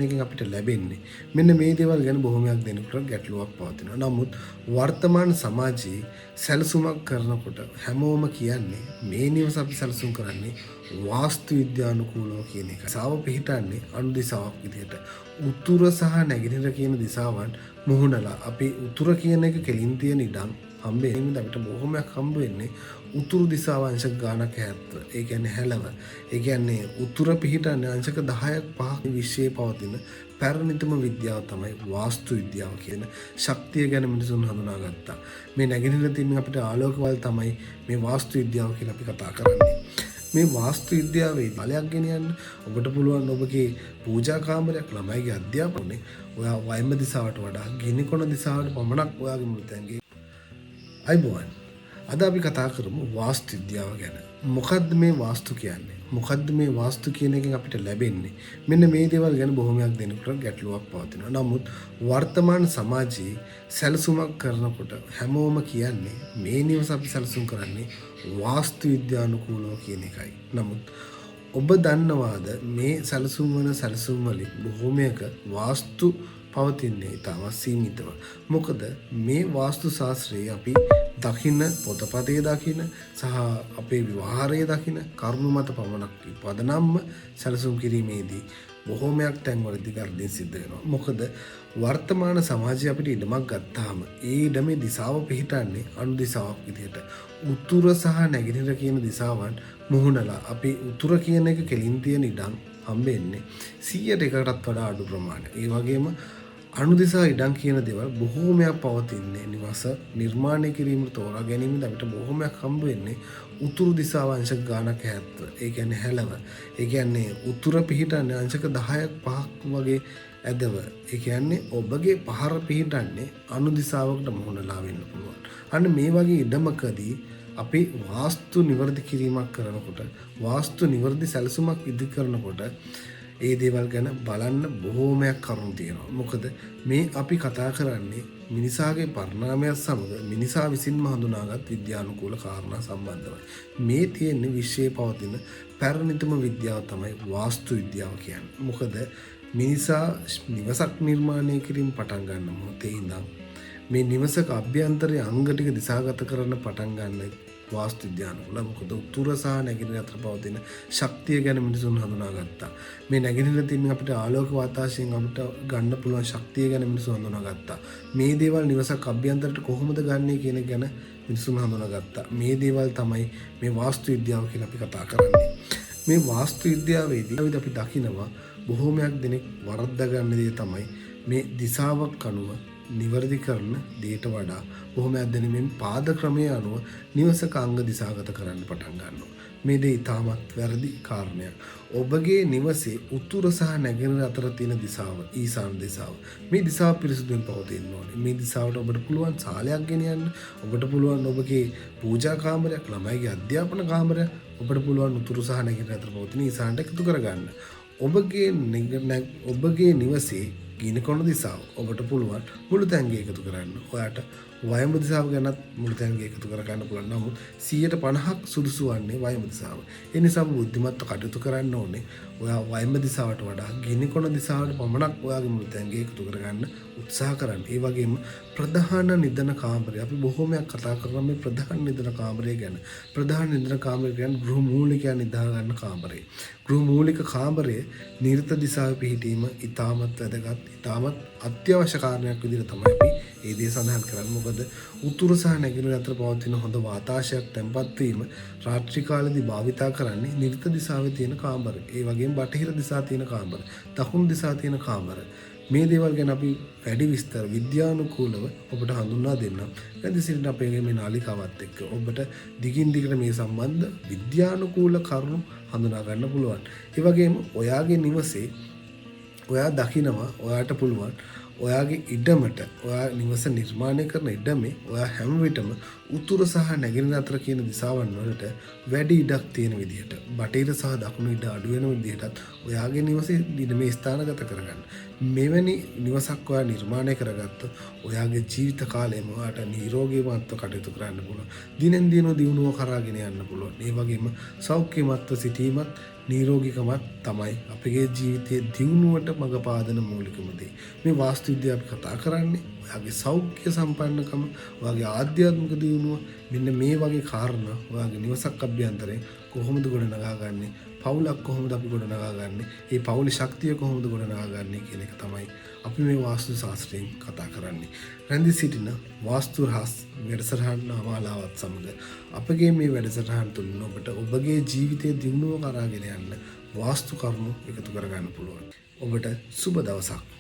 එකෙන් අපිට ලැබෙන්නේ. මෙන්න මේ දේවල් ගැන බොහොමයක් දෙනෙකුට ගැටලුවක් පවතිනවා. නමුත් වර්තමාන සමාජයේ සැලසුමක් කරනකොට හැමෝම කියන්නේ මේ නිවස අපි සැලසුම් කරන්නේ වාස්තු විද්‍යානුකූලව කියන එක. දිසාව පිහිටන්නේ අනු දිසාවක් විදිහට. උතුර සහ නැගෙනහිර කියන දිසාවන් මුහුණලා අපි උතුර කියන එක කෙලින් තියෙන ඉඩම් හම්බෙන්නේ අපිට බොහොමයක් හම්බ වෙන්නේ උතුරු දිසාව අංශක ගානක් 70. ඒ කියන්නේ හැලව. ඒ කියන්නේ උතුර පිහිටන්නේ අංශක 10ක් 5ක් විශ්වයේ පවතින පැරණිතම විද්‍යාව තමයි වාස්තු විද්‍යාව කියන ශක්තිය ගැන මිනිසුන් හඳුනාගත්තා. මේ නැගෙනහිර තියෙන අපිට ආලෝකවල තමයි මේ වාස්තු විද්‍යාව කියලා අපි කතා කරන්නේ. මේ වාස්තු විද්‍යාවේ බලයක් ගෙනියන්න ඔබට පුළුවන් ඔබගේ පූජා කාමරයක් ළමයිගේ අධ්‍යාපනයේ ඔයා වයඹ දිසාවට වඩා ගිනිකොන දිසාවට පමණක් ඔයාගේ මෘතයන්ගේ අයිබෝන්. අද අපි කතා කරමු වාස්තු විද්‍යාව ගැන. මොකද්ද මේ වාස්තු කියන්නේ? මොකද්ද මේ වාස්තු කියන එකෙන් අපිට ලැබෙන්නේ? මෙන්න මේ දේවල් ගැන බොහොමයක් දෙනෙකුට ගැටලුවක් පවතිනවා. නමුත් වර්තමාන සමාජයේ සැලසුමක් කරනකොට හැමෝම කියන්නේ මේ නිවස අපි සැලසුම් කරන්නේ වාස්තු විද්‍යානුකූලව කියන එකයි. නමුත් ඔබ දන්නවාද මේ සැලසුම් වන සැලසුම් වලින් බොහොමයක වාස්තු පවතින්නේ ඉතාමත් සීමිතව. මොකද මේ වාස්තු ශාස්ත්‍රයේ අපි දකින්න පොතපතේ දකින්න සහ අපේ විවහාරයේ දකින්න කරුණු මත පමණක් පදනම්ම සැලසුම් කිරීමේදී බොහෝමයක් තැන්වලදී ගර්ධින් සිද්ධ වෙනවා. මොකද වර්තමාන සමාජය අපිට ඉඩමක් ගත්තාම ඒ ඉඩමේ දිසාව පිහිටන්නේ අනු දිසාවක් විදිහට. උතුර සහ නැගෙනහිර කියන දිසාවන් මුහුණලා අපි උතුර කියන එක කෙලින් තියෙන ඉඩම් හම්බෙන්නේ 100%කටත් වඩා අඩු ප්‍රමාණයක්. ඒ වගේම අනු දිසා ඉඩම් කියන දේවල් බොහෝමයක් පවතින්නේ නිවස නිර්මාණය කිරීමට තෝරා ගැනීමෙන් අපිට බොහෝමයක් හම්බ වෙන්නේ උතුරු දිසාව අංශක ගානක් 70. ඒ කියන්නේ හැලව. ඒ කියන්නේ උතුර පිහිටන්නේ අංශක 10ක් 5ක් වගේ ඇදව. ඒ කියන්නේ ඔබගේ පහර පිහිටන්නේ අනු දිසාවකට මුහුණලා වෙන්න පුළුවන්. අන්න මේ වගේ ඉඩමකදී අපි වාස්තු නිවැරදි කිරීමක් කරනකොට වාස්තු නිවැරදි සැලසුමක් ඉදි කරනකොට ඒ දේවල් ගැන බලන්න බොහෝමයක් කරුණු තියෙනවා. මොකද මේ අපි කතා කරන්නේ මිනිසාගේ පරිණාමයත් සමග මිනිසා විසින්ම හඳුනාගත් විද්‍යානුකූල කාරණා සම්බන්ධවයි. මේ තියෙන්නේ විශ්වයේ පවතින පැරණිතම විද්‍යාව තමයි වාස්තු විද්‍යාව කියන්නේ. මොකද මිනිසා නිවසක් නිර්මාණය කිරීම පටන් ගන්න මොහොතේ ඉඳන් මේ නිවසක අභ්‍යන්තරයේ අංග ටික දිශාගත කරන්න පටන් ගන්න වාස්තු විද්‍යානුකූල. මොකද උතුර සහ නැගෙනහිර අතර පවතින ශක්තිය ගැන මිනිසුන් හඳුනාගත්තා. මේ නැගෙනහිර තියෙන අපිට ආලෝක වාතාශයෙන් අපිට ගන්න පුළුවන් ශක්තිය ගැන මිනිසුන් හඳුනාගත්තා. මේ දේවල් නිවසක් අභ්‍යන්තරයට කොහොමද ගන්නේ කියන එක ගැන මිනිසුන් හඳුනාගත්තා. මේ දේවල් තමයි මේ වාස්තු විද්‍යාව කියලා අපි කතා කරන්නේ. මේ වාස්තු විද්‍යාවේදී අපි දකිනවා බොහෝමයක් දෙනෙක් වරද්දා ගන්න දේ තමයි මේ දිශාවක් අනුව නිවැරදි කරන දේට වඩා බොහොමයක් දෙනෙමින් පාද ක්‍රමයේ අනුව නිවසක අංග දිශාගත කරන්න පටන් ගන්නවා. මේ දේ ඉතාමත් වැරදි කාරණයක්. ඔබගේ නිවසේ උතුර සහ නැගෙනහිර අතර තියෙන දිශාව ඊසාන දිශාව. මේ දිශාව පිරිසිදුවෙන් පවතින්න ඕනේ. මේ දිශාවට ඔබට පුළුවන් සාලයක් ගෙනියන්න. ඔබට පුළුවන් ඔබගේ පූජා කාමරයක්, ළමයිගේ අධ්‍යාපන කාමරයක් ඔබට පුළුවන් උතුරු සහ නැගෙනහිර අතර පවතින ඊසානට එකතු කරගන්න. ඔබගේ නිවසේ ගිනිකොන දිසාව ඔබට පුළුවන් මුළු තැන්ගේ එකතු කරන්න. ඔයාට වයඹ දිසාව ගැනත් මුළු තැන්ගේ එකතු කර ගන්න පුළුවන්. නමුත් 50%ක් සුදුසු වන්නේ වයඹ දිසාව. ඒ නිසා බුද්ධිමත්ව කටයුතු කරන්න ඕනේ. ඔයා වයඹ දිසාවට වඩා ගිනිකොන දිසාවට පමණක් ඔයාගේ මුළු තැන්ගේ එකතු කරගන්න උත්සාහ කරන්න. ඒ වගේම ප්‍රධාන නිදන කාමරය අපි බොහෝමයක් කතා කරනවා මේ ප්‍රධාන නිදන කාමරය ගැන. ප්‍රධාන නිදන කාමරය කියන්නේ ගෘහ මූලිකයන් නිදා ගන්න කාමරය. ගෘහ මූලික කාමරය නිර්ත දිසාවේ පිහිටීම ඉතාමත් වැදගත්. ඉතාමත් අත්‍යවශ්‍ය කාරණයක් විදිහට තමයි අපි ඒ දේ සඳහන් කරන්නේ. මොකද උතුරු සහ නැගෙනහිර අතර පවතින හොඳ වාතාශයක් තැන්පත් වීම රාත්‍රී කාලෙදී භාවිතා කරන්නේ නිර්ත දිසාවේ තියෙන කාමර. ඒ වගේම බටහිර දිසා තියෙන කාමර, දකුණු දිසා තියෙන කාමර. මේ දේවල් ගැන අපි වැඩි විස්තර විද්‍යානුකූලව ඔබට හඳුන්වා දෙන්නම්. නැති සිටින අපේ මේ නාලිකාවත් එක්ක ඔබට දිගින් දිගට මේ සම්බන්ධ විද්‍යානුකූල කරුණු හඳුනා ගන්න පුළුවන්. ඒ වගේම ඔයාගේ නිවසේ ඔයා දකිනවා ඔයාට පුළුවන් ඔයාගේ ඉඩමට ඔයා නිවස නිර්මාණය කරන ඉඩමේ ඔයා හැම විටම උතුර සහ නැගෙනහිර අතර කියන දිශාවන් වලට වැඩි ඉඩක් තියෙන විදිහට බටහිර සහ දකුණු ඉඩ අඩු වෙන විදිහටත් ඔයාගේ නිවසේ මේ ස්ථානගත කරගන්න. මෙවැනි නිවසක් ඔයා නිර්මාණය කරගත්තොත් ඔයාගේ ජීවිත කාලයම ඔයාට නිරෝගීමත්ව කටයුතු කරන්න පුළුවන්. දිනෙන් දින දියුණුව කරාගෙන යන්න පුළුවන්. ඒ වගේම සෞඛ්‍යමත්ව සිටීමත් නිරෝගීකමත් තමයි අපගේ ජීවිතයේ දියුණුවට මඟ පාදන මූලිකම දේ. මේ වාස්තු විද්‍යාව අපි කතා කරන්නේ ඔයාගේ සෞඛ්‍ය සම්පන්නකම, ඔයාගේ ආධ්‍යාත්මික දියුණුව, මෙන්න මේ වගේ කාරණා ඔයාගේ නිවසක් අභ්‍යන්තරයෙන් කොහොමද ගොඩනගාගන්නේ, පවුලක් කොහොමද අපි ගොඩනගාගන්නේ, මේ පවුලේ ශක්තිය කොහොමද ගොඩනගාගන්නේ කියන එක තමයි අපි මේ වාස්තු ශාස්ත්‍රයෙන් කතා කරන්නේ. රැඳී සිටින වාස්තු රහස් වැඩසටහන මාලාවත් සමග අපගේ මේ වැඩසටහන තුලින් ඔබට ඔබගේ ජීවිතයේ දියුණුව කරාගෙන යන්න වාස්තු කරුණු එකතු කරගන්න පුළුවන්. ඔබට සුබ දවසක්.